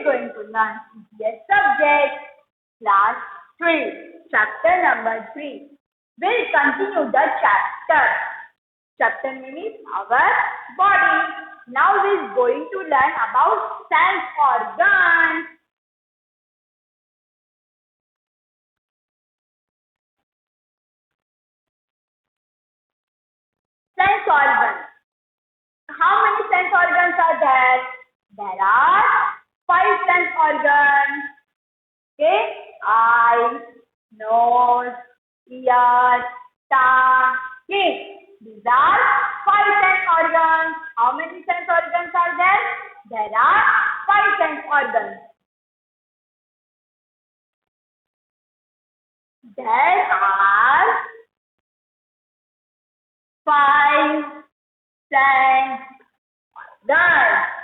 going to learn EVS subject, class 3, chapter number 3. We'll continue the chapter. Chapter name is our body. Now we're going to learn about sense organs. Sense organs. How many sense organs are there? There are 5 sense organs. Okay, eyes, nose, ears, tongue. Okay, these are 5 sense organs. How many sense organs are there? There are 5 sense organs. There are 5 sense organs.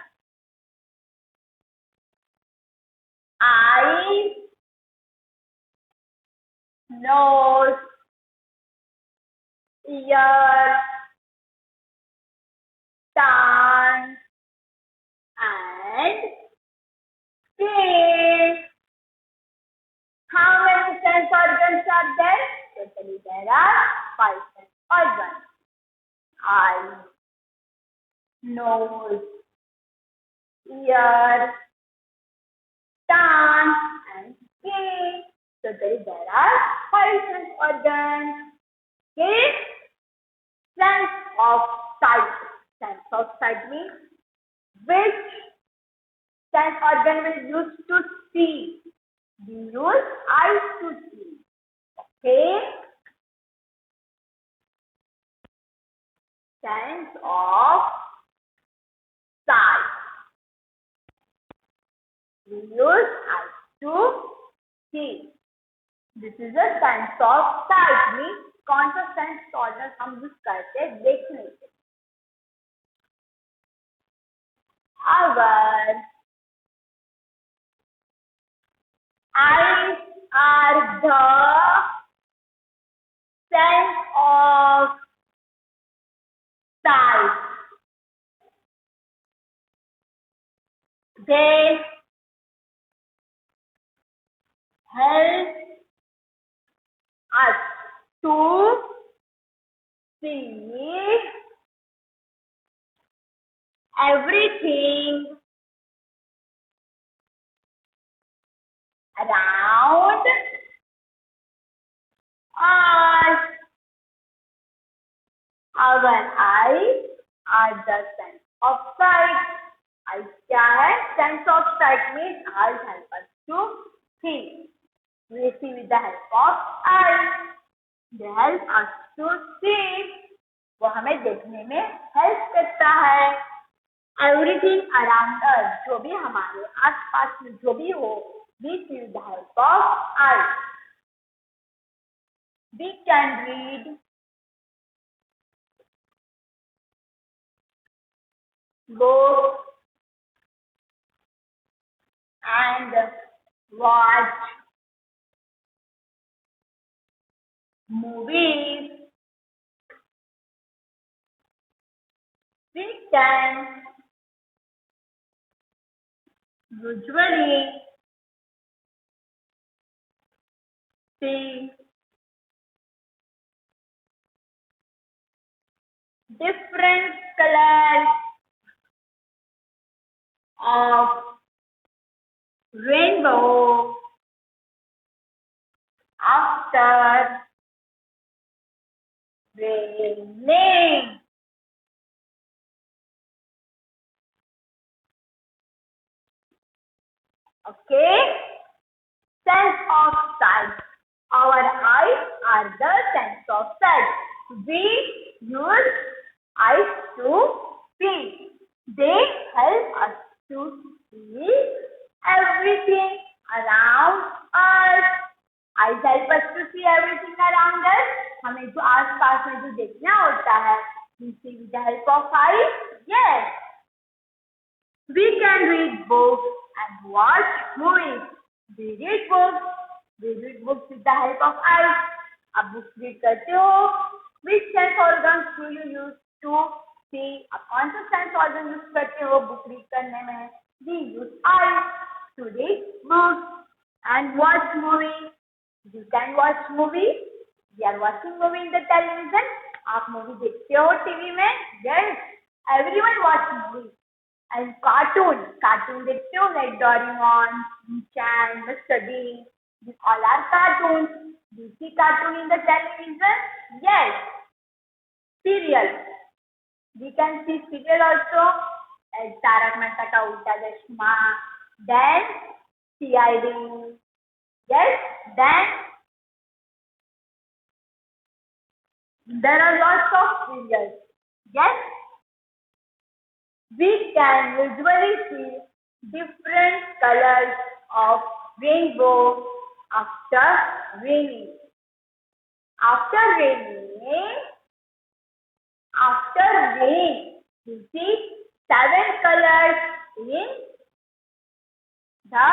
Eyes, nose, ears, tongue, and skin. How many sense organs are there? Totally there are 5 sense organs. Eyes, nose, ears, tongue, and skin. Totally there are 5 sense organs. Okay? Sense of sight. Sense of sight means which sense organ will use to see. We use eyes to see. Okay? Sense of sight. We use eyes to see. This is a sense of sight. Means कौन सा sense organ हम use करते हैं देखने के. Our eyes are the sense of sight. They help us to see everything around us. Our eyes are the sense of sight. Eyes क्या है? Sense of sight means eyes help us to see. We see with the help of eyes. They help us to see. वो हमें देखने में help करता है. Everything around us, जो भी हमारे आसपास में जो भी हो, we see with the help of eyes. We can read books and watch movies. We can usually see different colors of rainbow after raining. Okay? Sense of sight. Our eyes are the sense of sight. We use eyes to see. They help us to see everything around us. Eyes help us to see everything around us. हमें जो आस-पास में जो देखना होता है, we see with the help of eyes. Yes. We can read books and watch movies. We read books. We read books with the help of eyes. अब books read करते हो. Which sense organs do you use to see? अब कौन सा sense organ use करते हो book read करने में? We use eyes. to read books and watch movies. You can watch movie. We are watching movie in the television. आप movie देखते हो टीवी में? Yes. Everyone watch movie. And cartoon देखते हो like Doraemon, Shinchan, Mr. Bean. These all are cartoons. Do you see cartoon in the television? Yes. Serial. We can see serial also. Like Tarak Mehta Ka Ulta Chashma. Then CID. Yes. Then there are lots of serials. Yes. We can usually see different colors of rainbow after raining. After rain, you see 7 colors in the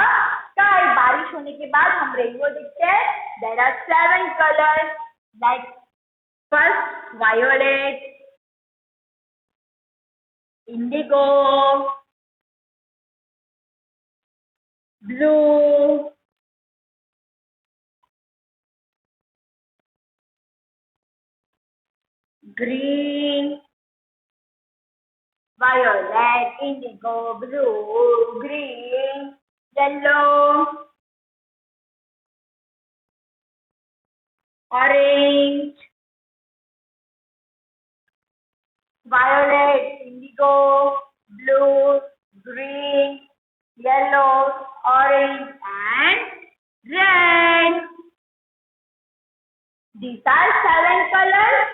sky. बारिश होने के बाद हम rainbow देखते हैं. There are 7 colors like first violet, indigo, blue, green, violet, indigo, blue, green, yellow, orange, violet, indigo, blue, green, yellow, orange, and red. These are 7 colors.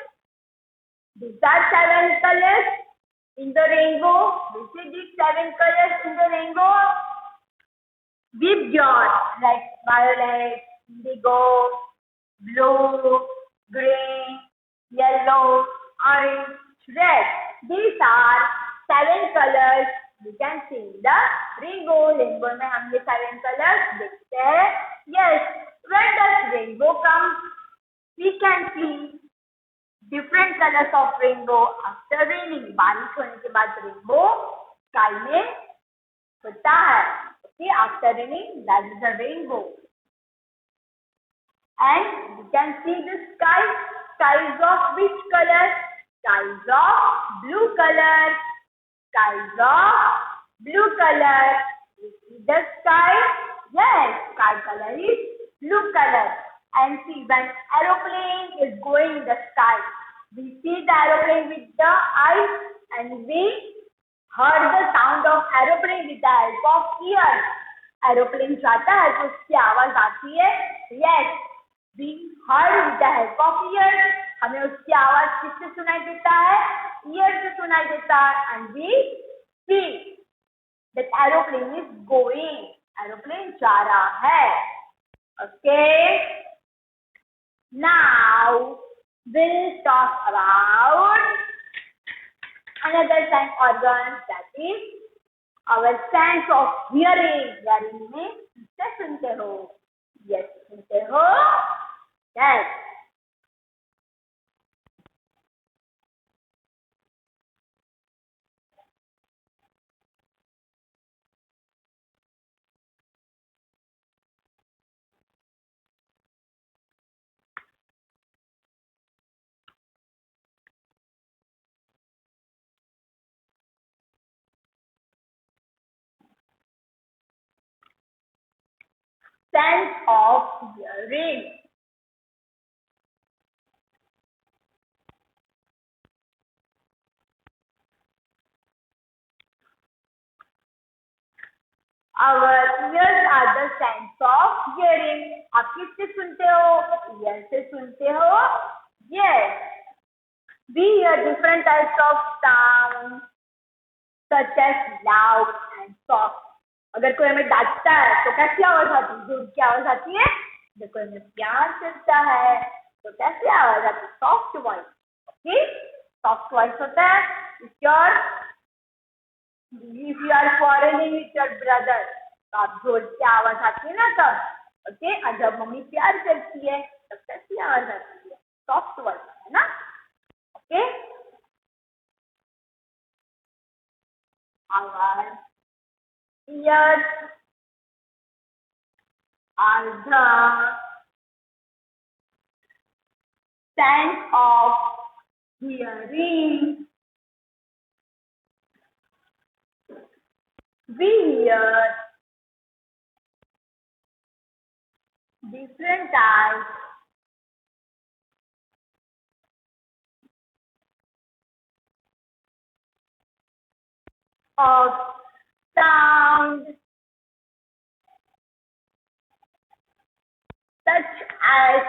In the rainbow. This is these 7 colors in the rainbow. With yours, like violet, indigo, blue, green, yellow, orange, red. These are 7 colors we can see in the rainbow. Rainbow में हम ये 7 colors देखते हैं. Yes, when does rainbow come? We can see different colors of rainbow after raining. बारिश होने के बाद rainbow sky में होता है. Okay, after raining, that is a rainbow. And you can see the sky. Skies of which color? Skies of blue color. Skies of blue color. You see the sky? Yes, sky color is blue color. And see, when aeroplane is going in the sky, we see the aeroplane with the eyes and we heard the sound of aeroplane with the help of ears. Aeroplane जाता है तो उसकी आवाज आती है. Yes, we heard with the help of ears. हमें उसकी आवाज किससे सुनाई देता है? Ears से सुनाई देता है. And we see that aeroplane is going. Aeroplane जा रहा है. Okay. Now we'll talk about another sense organ, that is our sense of hearing. Hearing में किससे सुनते हो? Yes, सुनते हो? Yes. Sense of hearing. Our ears are the sense of hearing. आप किससे सुनते हो? Ears से सुनते हो? Yes. We hear different types of sounds such as loud and soft. अगर कोई हमें डांटता है तो कैसी आवाज आती है? जोर की आवाज आती है. अगर कोई हमें प्यार करता है तो कैसी आवाज आती है? Soft voice. Okay, soft voice होता है. If you are quarreling with your brother, तो आप जोर की आवाज आती है ना तब. ओके, और जब मम्मी प्यार करती है तब कैसी आवाज आती है? सॉफ्ट वॉइस, है ना. Okay, our ears are the sense of hearing. We hear different types of sound such as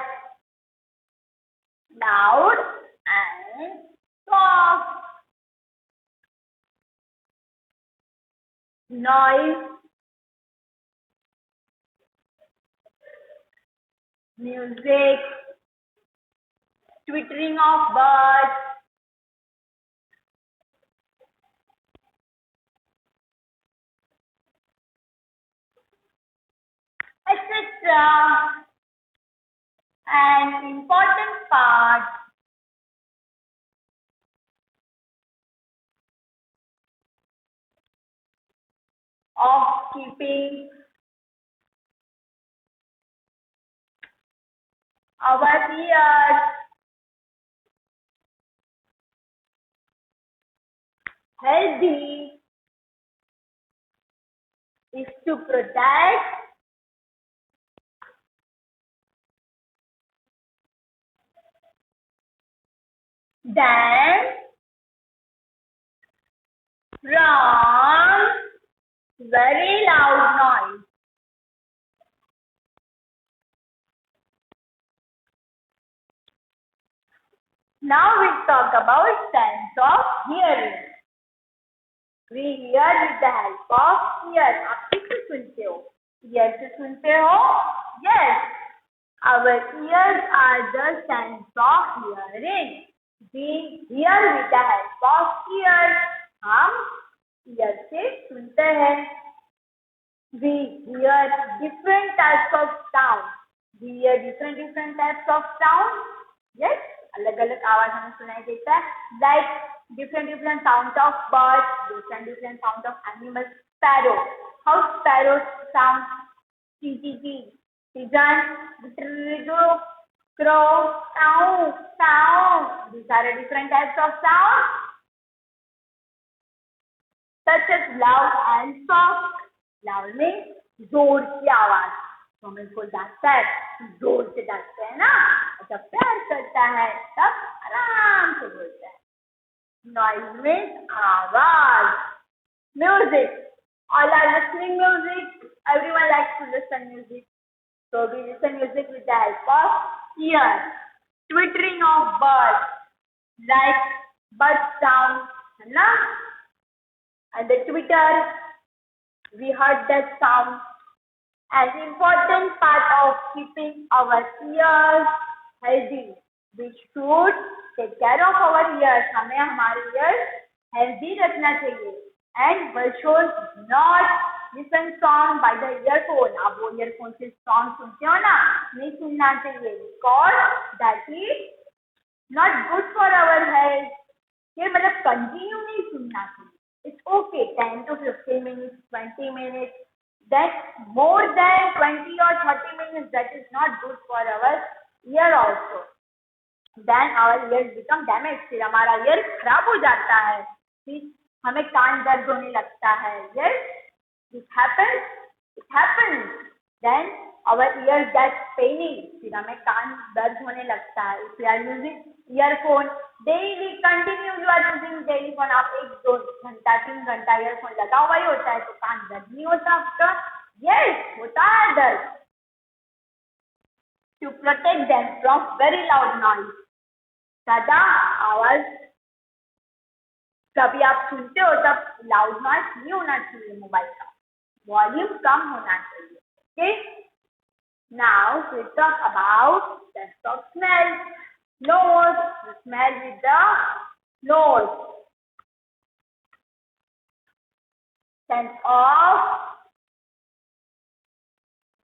loud and soft, noise, music, twittering of birds, etc. An important part of keeping our ears healthy is to protect them from very loud noise. Now we talk about sense of hearing. We hear with the help of ear. आप किससे सुनते हो? Ear से सुनते हो? Yes. Our ears are the sense of hearing. We hear with the help of ears. हम ear से सुनते हैं. We hear different types of sound. We hear different types of sound. Yes, अलग अलग आवाज हमें सुनाई देता है. Like different sounds of birds, different sounds of animals. Sparrow. How sparrows sound? T. Pigeon, crow, cow. These are different types of sound, such as loud and soft. Loud means जोर की आवाज. तो हमें कोई डांटता है, जोर से डांटते हैं ना, जब प्यार करता है तब आराम से बोलता है. Noise means आवाज. Music. All are listening music. Everyone likes to listen music. So we listen music with the help of ears. Twittering of birds, like bird sound, na? And the twitter, we heard that sound. An important part of keeping our ears healthy. We should take care of our ears. हमें हमारे ears healthy रखना चाहिए. And we should not listen song by the earphone. आप वो earphone से song सुनते हो ना, नहीं सुनना चाहिए. Because that is not good for our health. ये मतलब continue नहीं सुनना चाहिए. It's okay, 10 to 15 minutes, 20 minutes. That more than 20 or 30 minutes, that is not good for our ear also. Then our ears become damaged. फिर हमारा ear खराब हो जाता है. फिर हमें कान दर्द होने लगता है. Yes, it happens. Then our ears get paining. फिर हमें कान दर्द होने लगता है. If you are using earphone daily, continue you are using daily phone. आप 1-2 घंटा 3 घंटा earphone लगा हुआ ही होता है, तो कान दर्द नहीं होता आपका? Yes, होता है दर्द. To protect them from very loud noise. ज्यादा आवाज कभी आप सुनते हो तब लाउड नॉइज नहीं होना चाहिए. मोबाइल का वॉल्यूम कम होना चाहिए. Okay. Now we talk about sense of smell. Nose. We smell with the nose. Sense of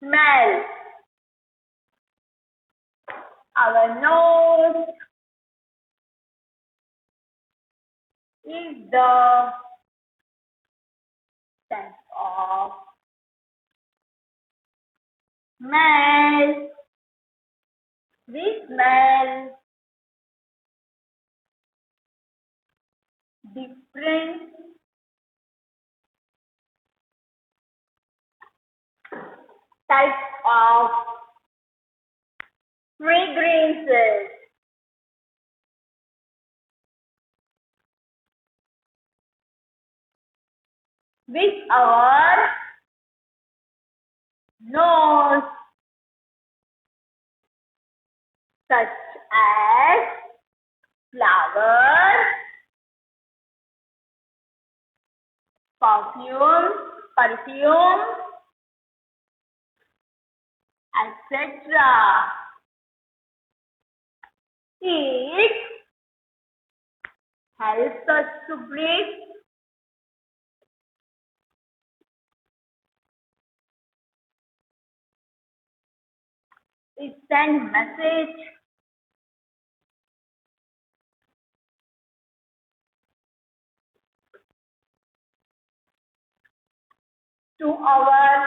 smell. Our nose is the sense of smell. We smell different types of fragrances with our nose, such as flowers, perfume, etc. It helps us to breathe. It sends message to our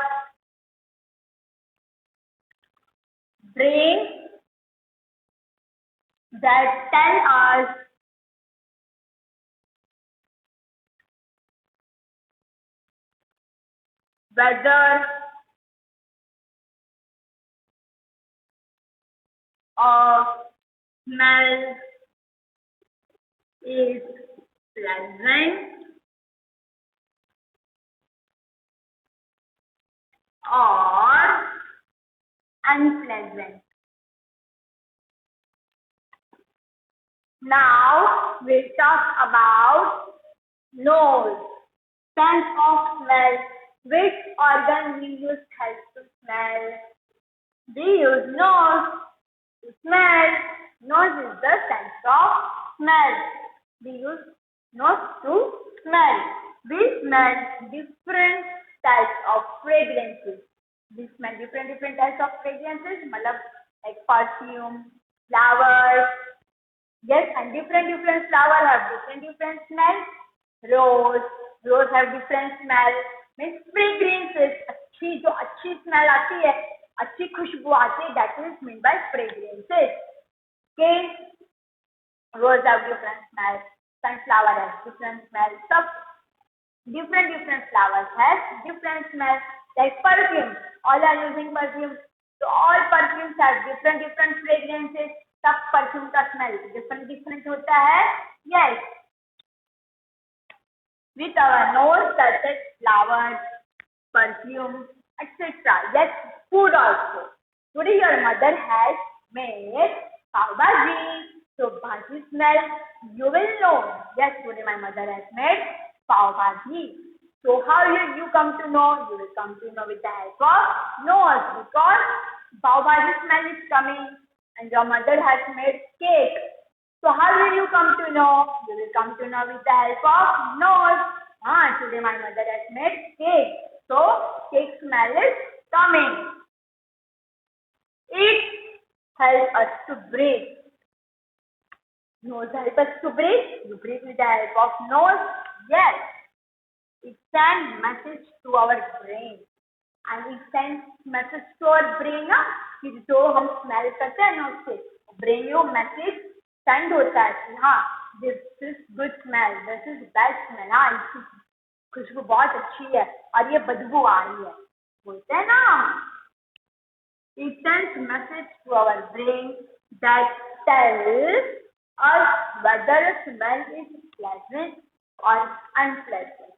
brain that tell us whether a smell is pleasant or unpleasant. Now we'll talk about nose, sense of smell. Which organ we use help to smell? We use nose to smell. Nose is the sense of smell. We use nose to smell. We smell different types of fragrances. We smell different types of fragrances, like perfume, flowers. Yes, and different flowers have different smells. Rose have different smell. Means fragrances, अच्छी smell आती है, अच्छी खुशबू आती है, that is meant by fragrances. Okay, rose have different smell, sunflower has different smell. सब different flowers have different smell. Like perfume, all are using perfume. So all perfumes have different fragrances. सब perfume का smell different होता है. Yes, with our nose touches flowers, perfume, etc. Yes, food also. Today your mother has made pav bhaji. So bhaji smell, you will know. Yes, today my mother has made pav bhaji. So how will you come to know? You will come to know with the help of nose, because pav bhaji smell is coming. And your mother has made cake. So how will you come to know? You will come to know with the help of nose. Today my mother has made cake. So cake smell is coming. It helps us to breathe. Nose helps us to breathe. You breathe with the help of nose. Yes. It sends message to our brain. And it sends message to our brain कि जो हम smell करते हैं ना उससे brain को message send होता है कि हाँ this is good smell, this is bad smell. इसकी खुशबू बहुत अच्छी है और ये बदबू आ रही है, बोलते हैं ना. It sends message to our brain that tells us whether a smell is pleasant or unpleasant.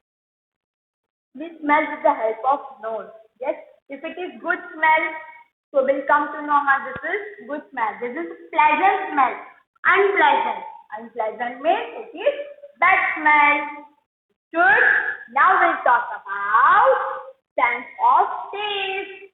We smell with the help of nose. Yes, if it is good smell, so we'll come to know how this is good smell. This is pleasant smell. Unpleasant means it is bad smell. Good. Now we'll talk about sense of taste.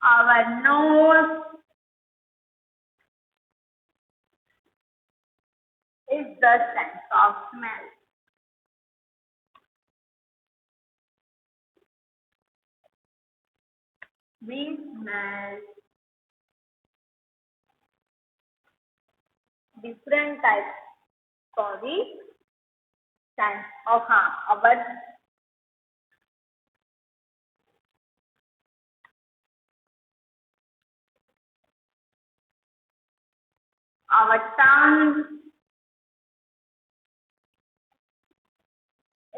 Our nose is the sense of smell. We smell different types. Sorry, sense of our tongue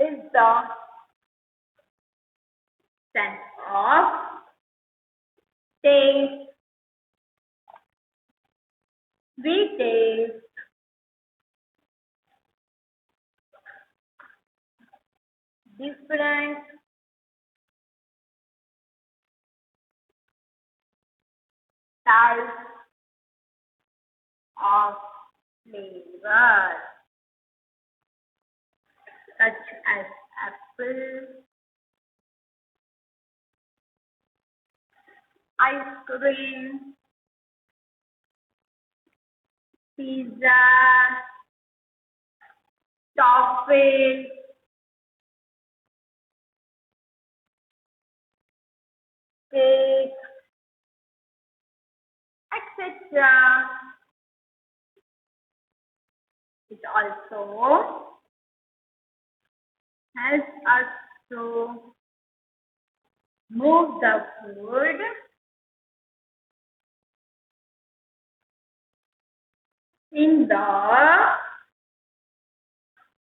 is the sense of taste. We taste different types of flavor, such as apple, ice cream, pizza, toffee, cake, etc. It also helps us to move the food in the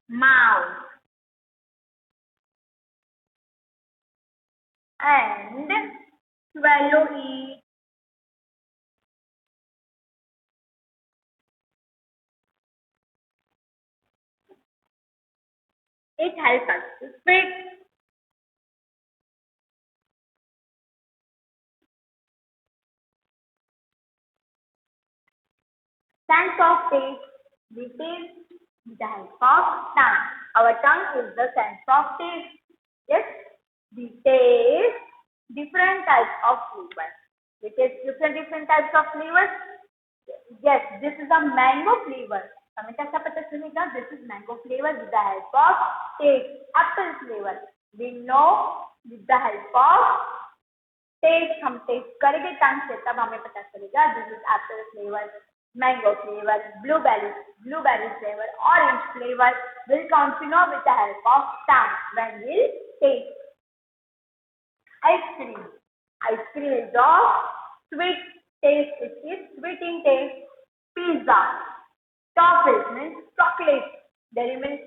mouth and swallow it. It helps us to speak. Sense of taste. We taste with the help of tongue. Our tongue is the sense of taste. Yes, we taste different types of flavors. We taste different types of flavors. Yes, this is a mango flavor. हमें कैसा पता चलेगा? This is mango flavor with the help of taste. Apple flavor. We know with the help of taste. हम taste करेंगे टंग से तब हमें पता चलेगा. This is apple flavor, mango flavor, blueberry flavor, orange flavor. Will come to know with the help of tongue when we taste. Ice cream. Ice cream is of sweet taste. It is sweet in taste. Pizza. Toffees means chocolate. Dairy milk,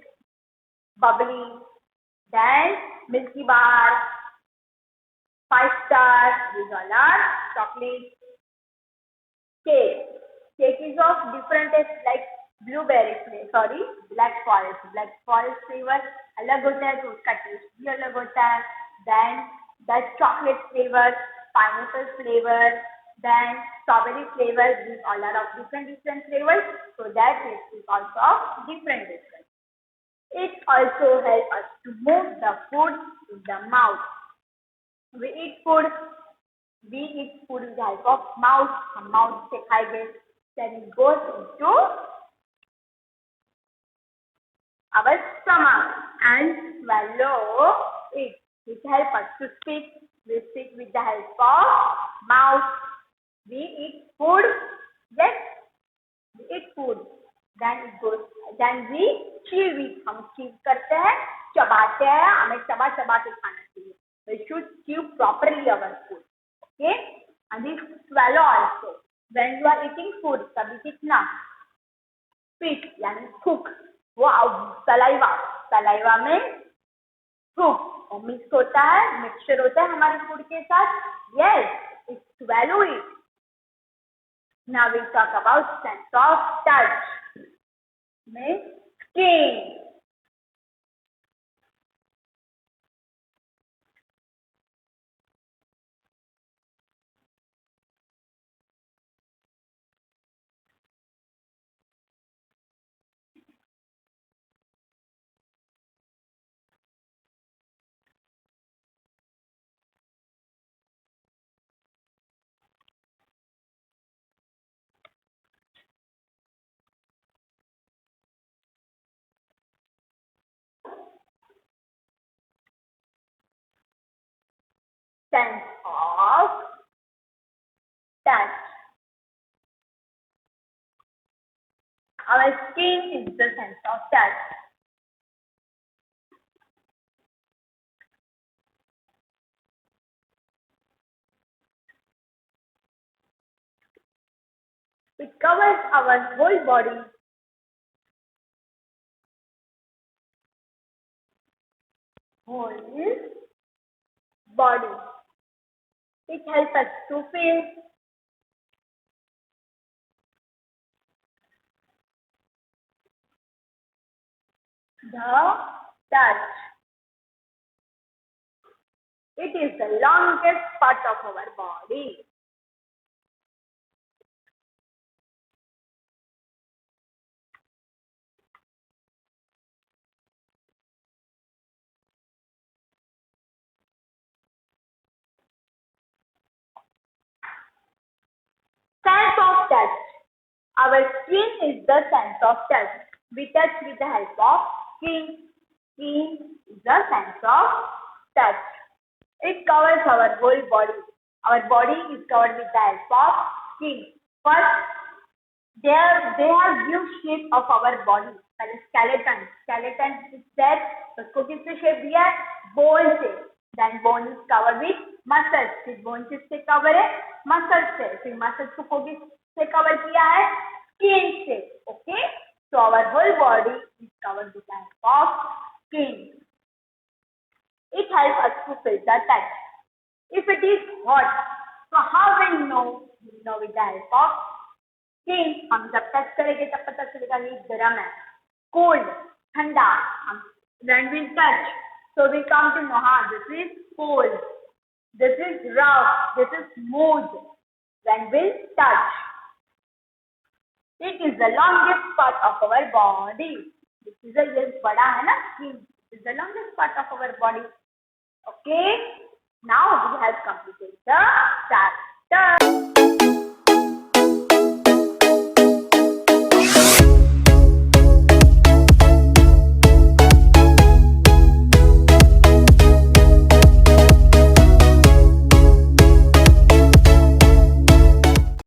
bubbly. Then Milky Bar, 5 star. These all are chocolate. Cake. Cake is of different taste like blueberry flavor. Sorry, black forest. Black forest flavor अलग होता है तो उसका test भी अलग होता है. Then that chocolate flavor, pineapple flavor, then strawberry flavor. These all are of different flavors. So that taste is also of different. It also helps us to move the food in the mouth. We eat food with the help of mouth. हम mouth से खाएंगे. Then it goes into our stomach and swallow it. It helps us to speak. We speak with the help of mouth. We eat food. Yes, we eat food. Then we chew it. हम chew करते हैं, चबाते हैं. हमें चबा के खाना चाहिए. We should chew properly our food. Okay, and we swallow also. When you are eating food, तभी कितना spit यानी थूक. वो सलाइवा में थूक मिक्स होता है, मिक्सचर होता है हमारे फूड के साथ. Yes, swallow it. Now we talk about sense of touch. Means skin. our skin is the sense of touch. It covers our whole body. Whole body. It helps us to feel the touch. It is the longest part of our body. Sense of touch. Our skin is the sense of touch. We touch with the help of skin. Skin is the sense of touch. It covers our whole body. Our body is covered with the help of skin. First, they have view shape of our body. That is skeleton. Skeleton is that उसको किससे shape दिया है? Bone से. Then bone is covered with muscles. फिर bone किससे cover है? Muscles से. फिर muscles को किससे cover किया है? Skin से. Okay? So our whole body is covered with the help of skin. It helps us to feel the touch. If it is hot, so how will know? We know with the help of skin. हम जब touch करेंगे तब पता चलेगा ये गर्म है. Cold, ठंडा. When we touch, so we come to know, this is cold, this is rough, this is smooth. When we touch, it is the longest part of our body. This is ये बड़ा है ना skin. It is the longest part of our body. Okay. Now we have completed the chapter.